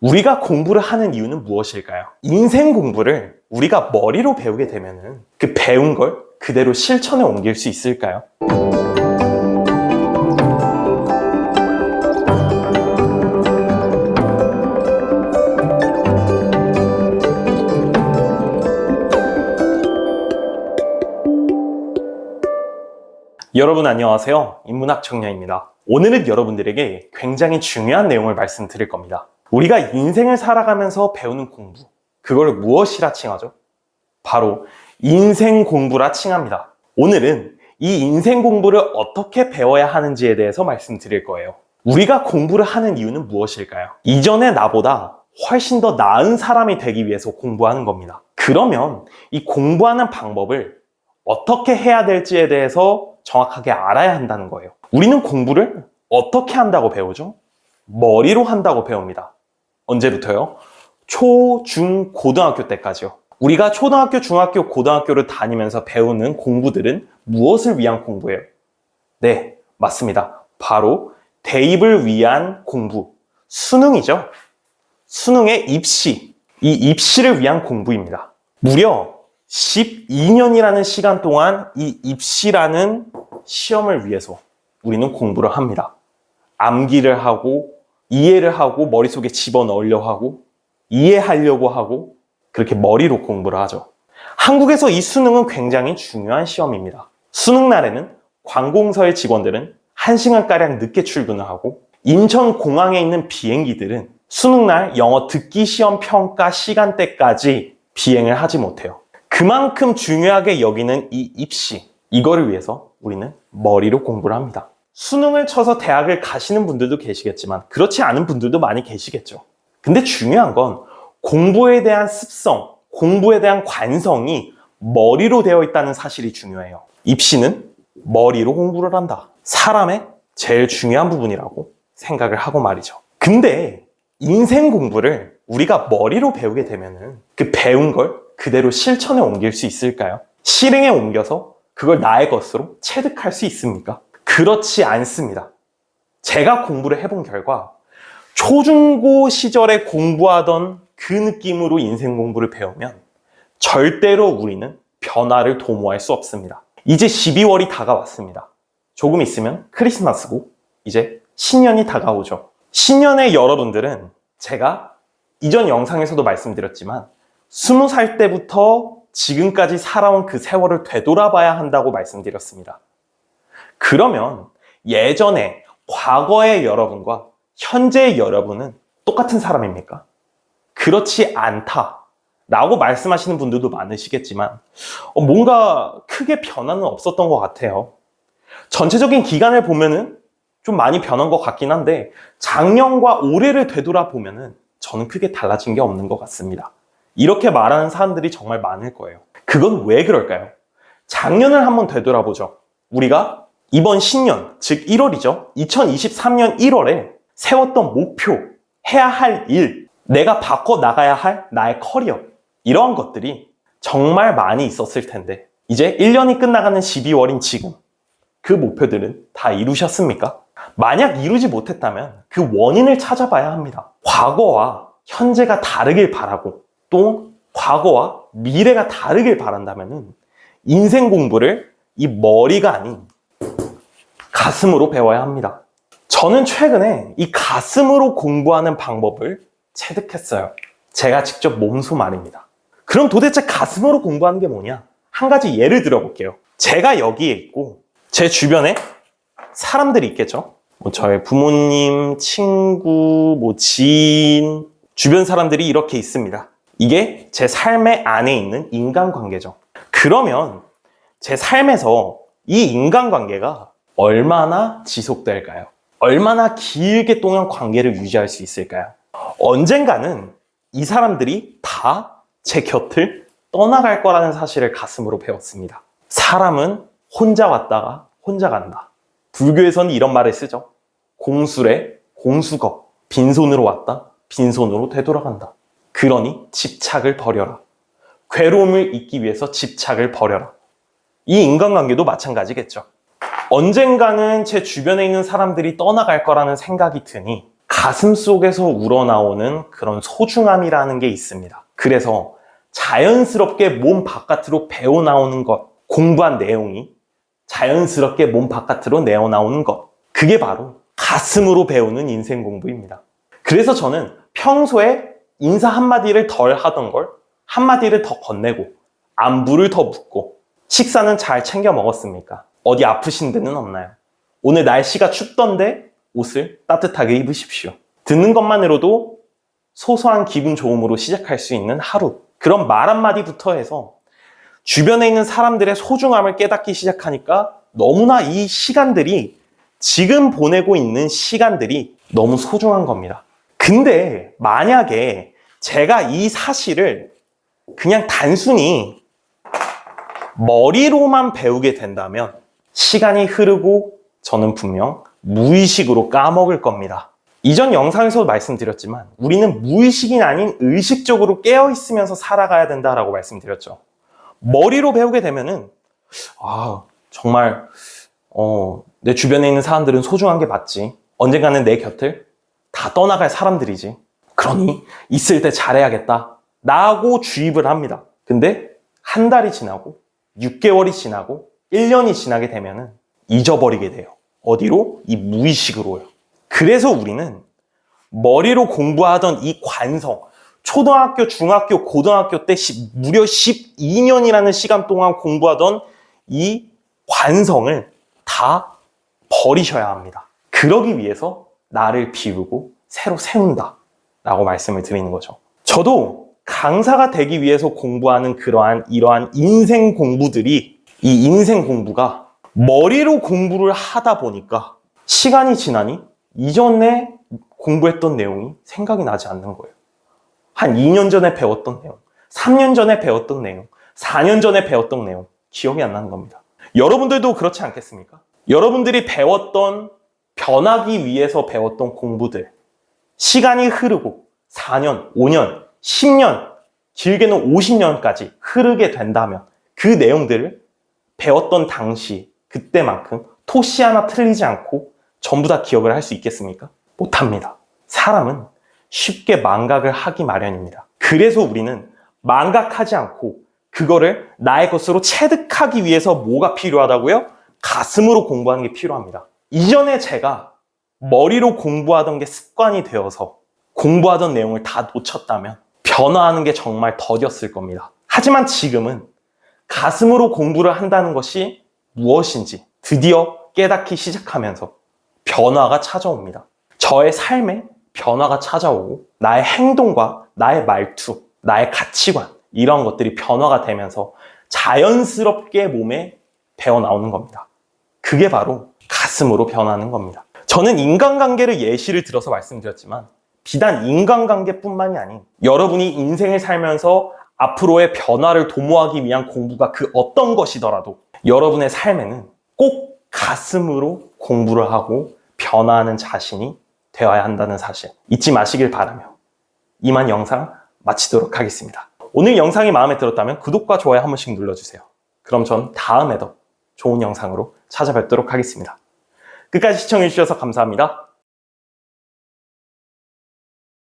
우리가 공부를 하는 이유는 무엇일까요? 인생 공부를 우리가 머리로 배우게 되면은 그 배운 걸 그대로 실천에 옮길 수 있을까요? 여러분 안녕하세요. 인문학 청년입니다. 오늘은 여러분들에게 굉장히 중요한 내용을 말씀드릴 겁니다. 우리가 인생을 살아가면서 배우는 공부, 그걸 무엇이라 칭하죠? 바로 인생 공부라 칭합니다. 오늘은 이 인생 공부를 어떻게 배워야 하는지에 대해서 말씀드릴 거예요. 우리가 공부를 하는 이유는 무엇일까요? 이전의 나보다 훨씬 더 나은 사람이 되기 위해서 공부하는 겁니다. 그러면 이 공부하는 방법을 어떻게 해야 될지에 대해서 정확하게 알아야 한다는 거예요. 우리는 공부를 어떻게 한다고 배우죠? 머리로 한다고 배웁니다. 언제부터요? 초, 중, 고등학교 때까지요. 우리가 초등학교, 중학교, 고등학교를 다니면서 배우는 공부들은 무엇을 위한 공부예요? 네, 맞습니다. 바로 대입을 위한 공부, 수능이죠. 수능의 입시, 이 입시를 위한 공부입니다. 무려 12년이라는 시간 동안 이 입시라는 시험을 위해서 우리는 공부를 합니다. 암기를 하고 이해를 하고 머릿속에 집어넣으려고 하고 이해하려고 하고 그렇게 머리로 공부를 하죠. 한국에서 이 수능은 굉장히 중요한 시험입니다. 수능 날에는 관공서의 직원들은 1시간가량 늦게 출근을 하고 인천공항에 있는 비행기들은 수능날 영어 듣기 시험 평가 시간대까지 비행을 하지 못해요. 그만큼 중요하게 여기는 이 입시, 이거를 위해서 우리는 머리로 공부를 합니다. 수능을 쳐서 대학을 가시는 분들도 계시겠지만 그렇지 않은 분들도 많이 계시겠죠. 근데 중요한 건 공부에 대한 습성, 공부에 대한 관성이 머리로 되어 있다는 사실이 중요해요. 입시는 머리로 공부를 한다. 사람의 제일 중요한 부분이라고 생각을 하고 말이죠. 근데 인생 공부를 우리가 머리로 배우게 되면은 그 배운 걸 그대로 실천에 옮길 수 있을까요? 실행에 옮겨서 그걸 나의 것으로 체득할 수 있습니까? 그렇지 않습니다. 제가 공부를 해본 결과 초중고 시절에 공부하던 그 느낌으로 인생 공부를 배우면 절대로 우리는 변화를 도모할 수 없습니다. 이제 12월이 다가왔습니다. 조금 있으면 크리스마스고 이제 신년이 다가오죠. 신년에 여러분들은 제가 이전 영상에서도 말씀드렸지만 20살 때부터 지금까지 살아온 그 세월을 되돌아봐야 한다고 말씀드렸습니다. 그러면 예전에 과거의 여러분과 현재의 여러분은 똑같은 사람입니까? 그렇지 않다라고 말씀하시는 분들도 많으시겠지만 뭔가 크게 변화는 없었던 것 같아요. 전체적인 기간을 보면은 좀 많이 변한 것 같긴 한데 작년과 올해를 되돌아보면은 저는 크게 달라진 게 없는 것 같습니다. 이렇게 말하는 사람들이 정말 많을 거예요. 그건 왜 그럴까요? 작년을 한번 되돌아보죠. 우리가 이번 신년, 즉 1월이죠. 2023년 1월에 세웠던 목표, 해야 할 일, 내가 바꿔나가야 할 나의 커리어, 이러한 것들이 정말 많이 있었을 텐데 이제 1년이 끝나가는 12월인 지금 그 목표들은 다 이루셨습니까? 만약 이루지 못했다면 그 원인을 찾아봐야 합니다. 과거와 현재가 다르길 바라고 또 과거와 미래가 다르길 바란다면 인생 공부를 이 머리가 아닌 가슴으로 배워야 합니다. 저는 최근에 이 가슴으로 공부하는 방법을 체득했어요. 제가 직접 몸소 말입니다. 그럼 도대체 가슴으로 공부하는 게 뭐냐? 한 가지 예를 들어볼게요. 제가 여기에 있고 제 주변에 사람들이 있겠죠? 저의 부모님, 친구, 지인, 주변 사람들이 이렇게 있습니다. 이게 제 삶의 안에 있는 인간관계죠. 그러면 제 삶에서 이 인간관계가 얼마나 지속될까요? 얼마나 길게 동안 관계를 유지할 수 있을까요? 언젠가는 이 사람들이 다 제 곁을 떠나갈 거라는 사실을 가슴으로 배웠습니다. 사람은 혼자 왔다가 혼자 간다. 불교에서는 이런 말을 쓰죠. 공술에 공수거, 빈손으로 왔다 빈손으로 되돌아간다. 그러니 집착을 버려라. 괴로움을 잊기 위해서 집착을 버려라. 이 인간관계도 마찬가지겠죠. 언젠가는 제 주변에 있는 사람들이 떠나갈 거라는 생각이 드니 가슴 속에서 우러나오는 그런 소중함이라는 게 있습니다. 그래서 자연스럽게 몸 바깥으로 배어나오는 것, 공부한 내용이 자연스럽게 몸 바깥으로 내어나오는 것, 그게 바로 가슴으로 배우는 인생 공부입니다. 그래서 저는 평소에 인사 한마디를 덜 하던 걸 한마디를 더 건네고 안부를 더 묻고 식사는 잘 챙겨 먹었습니까? 어디 아프신 데는 없나요? 오늘 날씨가 춥던데 옷을 따뜻하게 입으십시오. 듣는 것만으로도 소소한 기분 좋음으로 시작할 수 있는 하루. 그런 말 한마디부터 해서 주변에 있는 사람들의 소중함을 깨닫기 시작하니까 너무나 이 시간들이 지금 보내고 있는 시간들이 너무 소중한 겁니다. 근데 만약에 제가 이 사실을 그냥 단순히 머리로만 배우게 된다면 시간이 흐르고 저는 분명 무의식으로 까먹을 겁니다. 이전 영상에서도 말씀드렸지만 우리는 무의식이 아닌 의식적으로 깨어있으면서 살아가야 된다라고 말씀드렸죠. 머리로 배우게 되면은 정말 내 주변에 있는 사람들은 소중한 게 맞지. 언젠가는 내 곁을 다 떠나갈 사람들이지. 그러니 있을 때 잘해야겠다 라고 주입을 합니다. 근데 한 달이 지나고 6개월이 지나고 1년이 지나게 되면은 잊어버리게 돼요. 어디로? 이 무의식으로요. 그래서 우리는 머리로 공부하던 이 관성, 초등학교, 중학교, 고등학교 때 무려 12년이라는 시간 동안 공부하던 이 관성을 다 버리셔야 합니다. 그러기 위해서 나를 비우고 새로 세운다 라고 말씀을 드리는 거죠. 저도 강사가 되기 위해서 공부하는 이러한 인생 공부들이, 이 인생 공부가 머리로 공부를 하다 보니까 시간이 지나니 이전에 공부했던 내용이 생각이 나지 않는 거예요. 한 2년 전에 배웠던 내용, 3년 전에 배웠던 내용, 4년 전에 배웠던 내용, 기억이 안 나는 겁니다. 여러분들도 그렇지 않겠습니까? 여러분들이 변하기 위해서 배웠던 공부들, 시간이 흐르고 4년, 5년, 10년, 길게는 50년까지 흐르게 된다면 그 내용들을 배웠던 당시, 그때만큼 토시 하나 틀리지 않고 전부 다 기억을 할 수 있겠습니까? 못합니다. 사람은 쉽게 망각을 하기 마련입니다. 그래서 우리는 망각하지 않고 그거를 나의 것으로 체득하기 위해서 뭐가 필요하다고요? 가슴으로 공부하는 게 필요합니다. 이전에 제가 머리로 공부하던 게 습관이 되어서 공부하던 내용을 다 놓쳤다면 변화하는 게 정말 더뎠을 겁니다. 하지만 지금은 가슴으로 공부를 한다는 것이 무엇인지 드디어 깨닫기 시작하면서 변화가 찾아옵니다. 저의 삶에 변화가 찾아오고 나의 행동과 나의 말투, 나의 가치관 이런 것들이 변화가 되면서 자연스럽게 몸에 배어나오는 겁니다. 그게 바로 가슴으로 변하는 겁니다. 저는 인간관계를 예시를 들어서 말씀드렸지만 비단 인간관계뿐만이 아닌 여러분이 인생을 살면서 앞으로의 변화를 도모하기 위한 공부가 그 어떤 것이더라도 여러분의 삶에는 꼭 가슴으로 공부를 하고 변화하는 자신이 되어야 한다는 사실 잊지 마시길 바라며 이만 영상 마치도록 하겠습니다. 오늘 영상이 마음에 들었다면 구독과 좋아요 한 번씩 눌러주세요. 그럼 전 다음에도 좋은 영상으로 찾아뵙도록 하겠습니다. 끝까지 시청해주셔서 감사합니다.